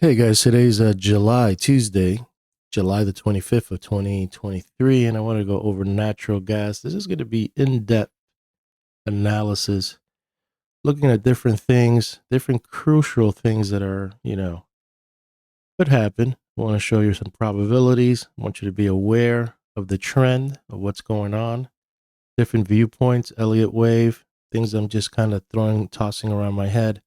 Hey guys, today's Tuesday, July the 25th of 2023, and I want to go over natural gas. This is going to be in-depth analysis, looking at different things, different crucial things that are, could happen. I want to show you some probabilities. I want you to be aware of the trend of what's going on, different viewpoints, Elliott wave, things I'm just kind of tossing around my head.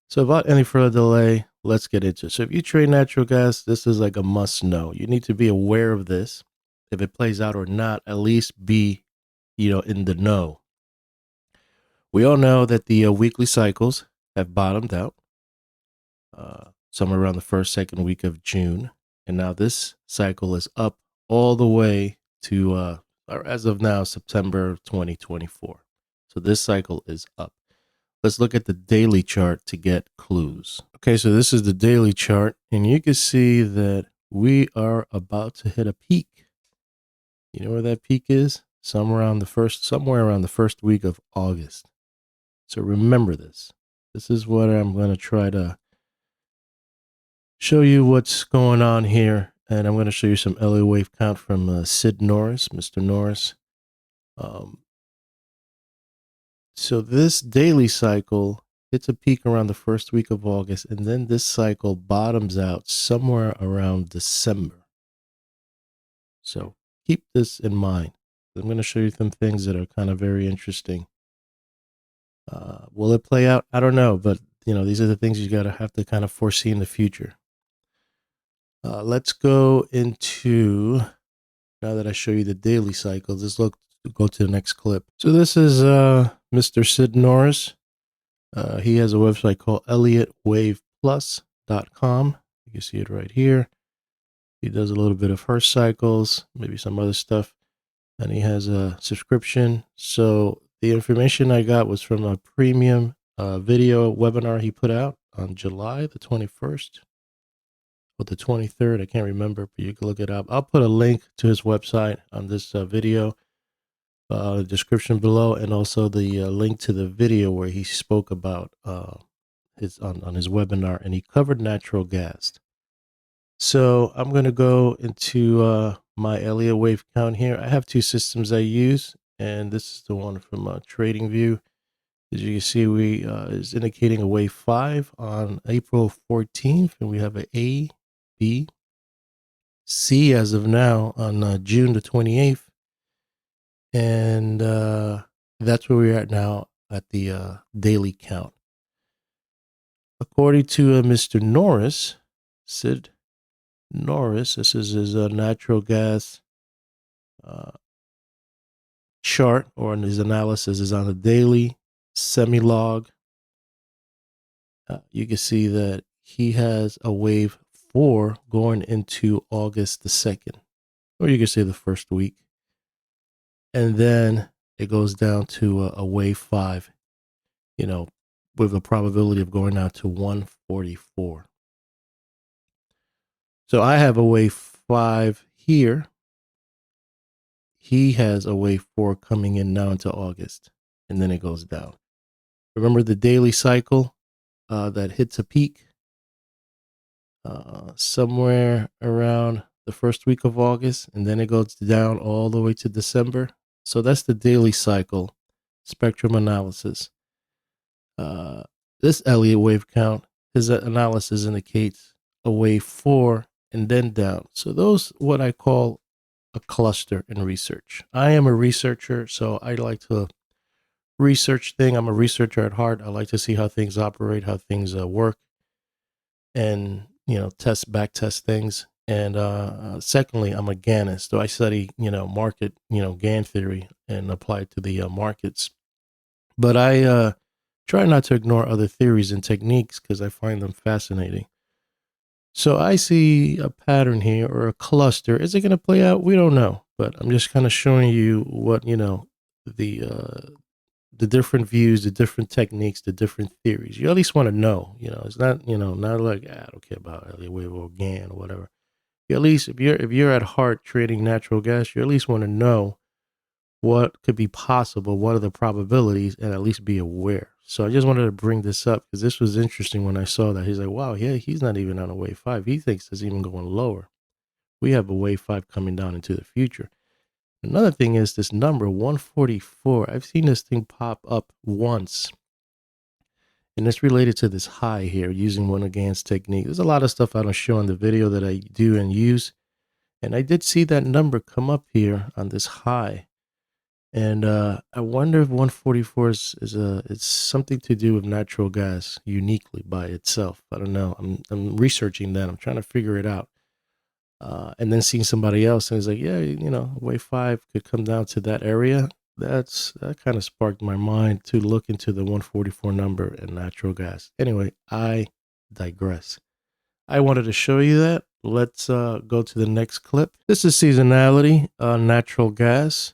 So without any further delay, let's get into it. So if you trade natural gas, this is like a must know. You need to be aware of this. If it plays out or not, at least be, in the know. We all know that the weekly cycles have bottomed out somewhere around the first, second week of June. And now this cycle is up all the way to, or as of now, September 2024. So this cycle is up. Let's look at the daily chart to get clues. Okay, so this is the daily chart, and you can see that we are about to hit a peak. You know where that peak is? Somewhere around the first week of August. So remember this. This is what I'm going to try to show you what's going on here, and I'm going to show you some LA wave count from Sid Norris, Mr. Norris. So this daily cycle hits a peak around the first week of August, and then this cycle bottoms out somewhere around December. So keep this in mind. I'm going to show you some things that are kind of very interesting. Will it play out? I don't know, but these are the things you have to kind of foresee in the future. Let's go into, now that I show you the daily cycles, go to the next clip. So this is Mr. Sid Norris. He has a website called ElliotWavePlus.com. You can see it right here. He does a little bit of Hertz cycles, maybe some other stuff, and he has a subscription. So the information I got was from a premium video webinar he put out on July the 21st or the 23rd. I can't remember, but you can look it up. I'll put a link to his website on this video. Description below, and also the link to the video where he spoke about his webinar, and he covered natural gas. So I'm going to go into my Elliott wave count here. I have two systems I use, and this is the one from TradingView. As you can see, we is indicating a wave 5 on April 14th, and we have A, B, C as of now on June the 28th. And that's where we're at now at the daily count. According to Mr. Norris, Sid Norris, this is his natural gas chart, or his analysis is on a daily semi-log. You can see that he has a wave 4 going into August the 2nd, or you can say the first week. And then it goes down to a wave 5, with a probability of going out to 144. So I have a wave 5 here. He has a wave 4 coming in now into August, and then it goes down. Remember the daily cycle that hits a peak somewhere around the first week of August, and then it goes down all the way to December. So that's the daily cycle spectrum analysis. This Elliott wave count, his analysis indicates a wave 4 and then down. So those what I call a cluster in research. I am a researcher, so I like to research things. I'm a researcher at heart. I like to see how things operate, how things work, and back test things. And secondly, I'm a Gannist. So I study, market, Gann theory and apply it to the markets. But I try not to ignore other theories and techniques because I find them fascinating. So I see a pattern here, or a cluster. Is it going to play out? We don't know. But I'm just kind of showing you what, the different views, the different techniques, the different theories. You at least want to know, it's not, not like, I don't care about Elliott wave or Gann or whatever. You at least, if you're at heart trading natural gas, you at least want to know what could be possible, what are the probabilities, and at least be aware. So I just wanted to bring this up because this was interesting when I saw that. He's like, wow, yeah, he's not even on a wave 5. He thinks it's even going lower. We have a wave 5 coming down into the future. Another thing is this number 144. I've seen this thing pop up once. And it's related to this high here using one of Gann's technique. There's a lot of stuff I don't show in the video that I do and use. And I did see that number come up here on this high. And I wonder if 144 is it's something to do with natural gas uniquely by itself. I don't know. I'm researching that. I'm trying to figure it out. And then seeing somebody else and it's like, yeah, wave 5 could come down to that area. That kind of sparked my mind to look into the 144 number and natural gas. Anyway, I digress. I wanted to show you that. Let's go to the next clip. This is seasonality, natural gas.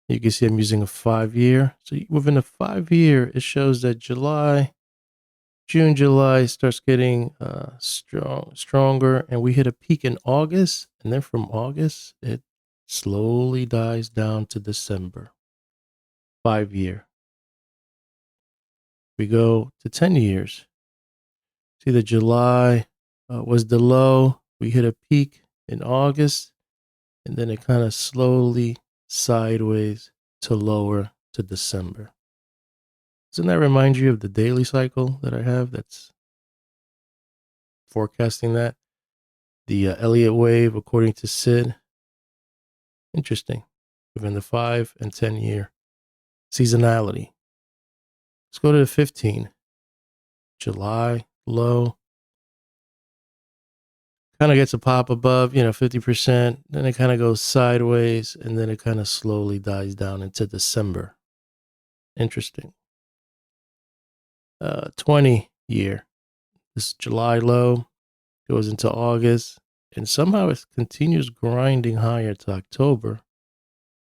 You can see I'm using a 5-year. So within a 5-year, it shows that June, July starts getting stronger, and we hit a peak in August, and then from August, it slowly dies down to December. 5-year. We go to 10 years. See that July was the low. We hit a peak in August, and then it kind of slowly sideways to lower to December. Doesn't that remind you of the daily cycle that I have that's forecasting that? The Elliott wave, according to Sid. Interesting. Within the 5 and 10 year. Seasonality. Let's go to the 15. July, low. Kind of gets a pop above, 50%. Then it kind of goes sideways, and then it kind of slowly dies down into December. Interesting. 20 year. This July low goes into August, and somehow it continues grinding higher to October.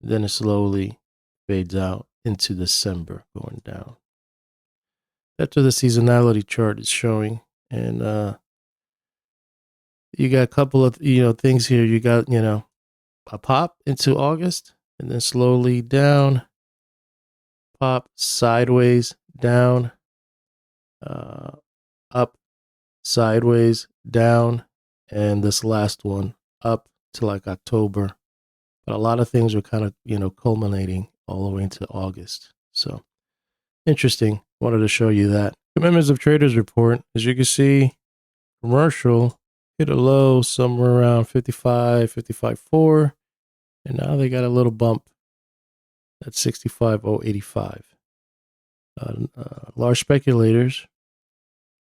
Then it slowly fades out into December, going down. That's what the seasonality chart is showing. And you got a couple of things here. You got a pop into August, and then slowly down, pop sideways, down, up, sideways, down, and this last one up to like October. But a lot of things are kind of culminating all the way into August. So interesting. Wanted to show you that. Commitments of traders report. As you can see, commercial hit a low somewhere around 55, 55.4, and now they got a little bump at 65.085. Large speculators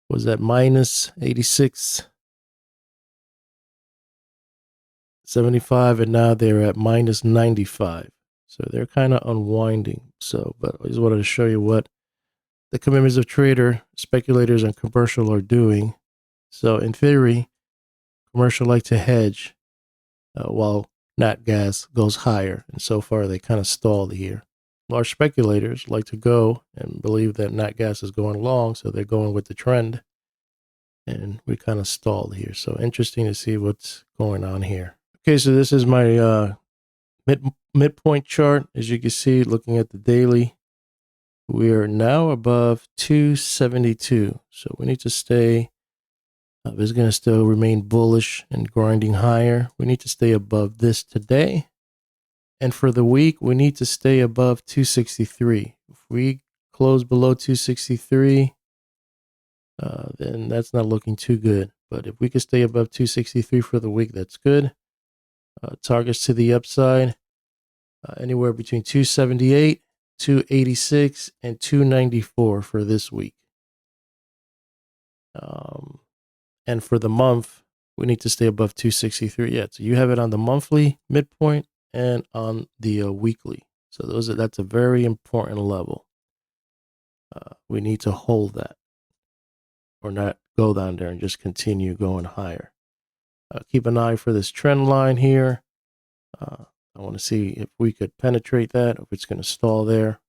was at minus 86.75, and now they're at minus 95. So they're kind of unwinding. So, but I just wanted to show you what the commitments of trader, speculators, and commercial are doing. So in theory, commercial like to hedge while Natgas goes higher. And so far, they kind of stalled here. Large speculators like to go and believe that Natgas is going long, so they're going with the trend. And we kind of stalled here. So interesting to see what's going on here. Okay, so this is my midpoint chart. As you can see, looking at the daily, we are now above 272. So we need to stay. It's going to still remain bullish and grinding higher. We need to stay above this today. And for the week, we need to stay above 263. If we close below 263, then that's not looking too good. But if we could stay above 263 for the week, that's good. Targets to the upside, anywhere between 278, 286, and 294 for this week. And for the month, we need to stay above 263. Yeah, so you have it on the monthly midpoint and on the weekly. So that's a very important level. We need to hold that, or not go down there and just continue going higher. Keep an eye for this trend line here. I want to see if we could penetrate that, if it's going to stall there.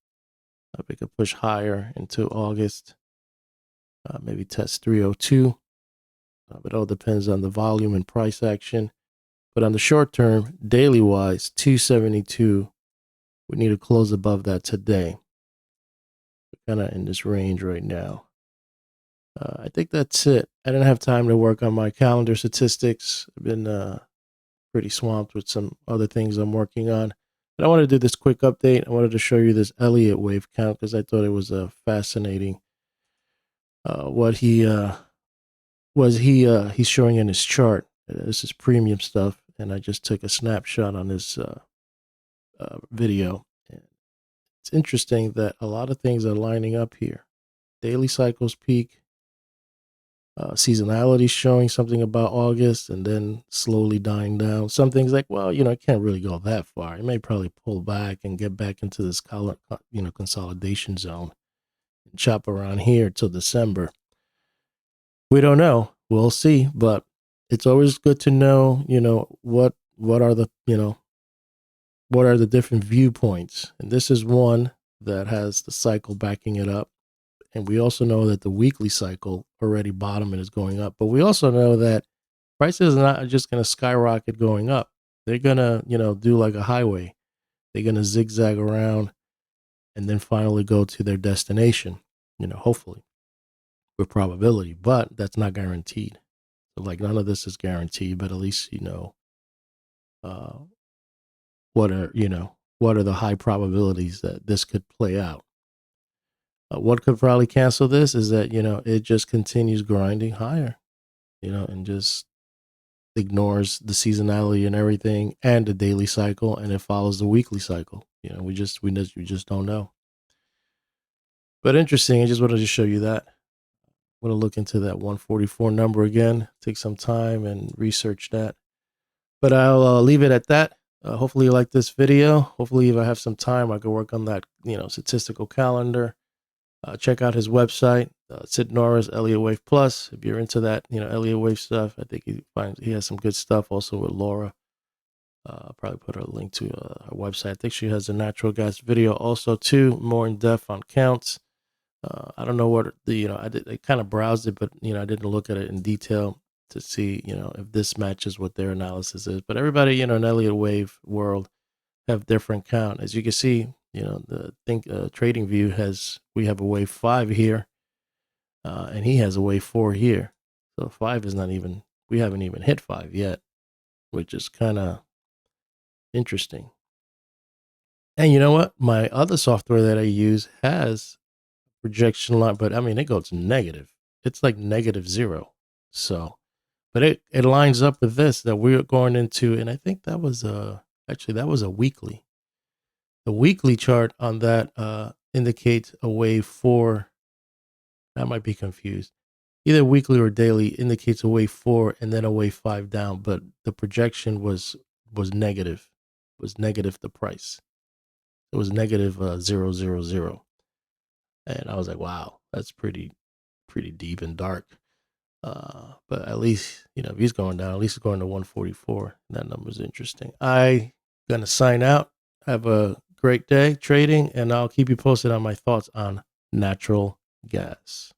If we could push higher into August, maybe test 302. It all depends on the volume and price action. But on the short term, daily wise, 272, we need to close above that today. kind of in this range right now. I think that's it. I didn't have time to work on my calendar statistics. I've been pretty swamped with some other things I'm working on. But I wanted to do this quick update. I wanted to show you this Elliott wave count because I thought it was fascinating. What he's showing in his chart. This is premium stuff, and I just took a snapshot on this video. And it's interesting that a lot of things are lining up here. Daily cycles peak. Seasonality showing something about August and then slowly dying down. Some things like, well, it can't really go that far. It may probably pull back and get back into this consolidation zone and chop around here till December. We don't know. We'll see, but it's always good to know, what are the, what are the different viewpoints. And this is one that has the cycle backing it up. And we also know that the weekly cycle already bottomed and is going up. But we also know that prices are not just going to skyrocket going up. They're going to, do like a highway. They're going to zigzag around and then finally go to their destination, hopefully with probability. But that's not guaranteed. So like none of this is guaranteed, but at least, what are the high probabilities that this could play out. What could probably cancel this is that, it just continues grinding higher, and just ignores the seasonality and everything and the daily cycle, and it follows the weekly cycle. We just don't know. But interesting. I just wanted to show you that. I'm going to look into that 144 number again, take some time and research that. But I'll leave it at that. Hopefully you like this video. Hopefully if I have some time, I can work on that, statistical calendar. Check out his website, Sid Norris, Elliott Wave Plus. If you're into that, Elliott Wave stuff, I think he has some good stuff also with Lara. I'll probably put a link to her website. I think she has a natural gas video also too, more in depth on counts. I don't know what I kind of browsed it, but I didn't look at it in detail to see, if this matches what their analysis is. But everybody, in Elliott Wave world have different count. As you can see, the Trading View we have a wave 5 here, and he has a wave 4 here. So 5 is we haven't even hit 5 yet, which is kind of interesting. And you know what? My other software that I use has projection line, but it goes negative. It's like -0. So, but it lines up with this that we're going into, and I think that was that was a weekly. The weekly chart on that indicates a wave 4. I might be confused. Either weekly or daily indicates a wave 4 and then a wave 5 down, but the projection was negative. Was negative the price. It was negative 000. And I was like, wow, that's pretty deep and dark. But at least, if he's going down, at least it's going to 144. That number's interesting. I'm going to sign out. Have a great day trading, and I'll keep you posted on my thoughts on natural gas.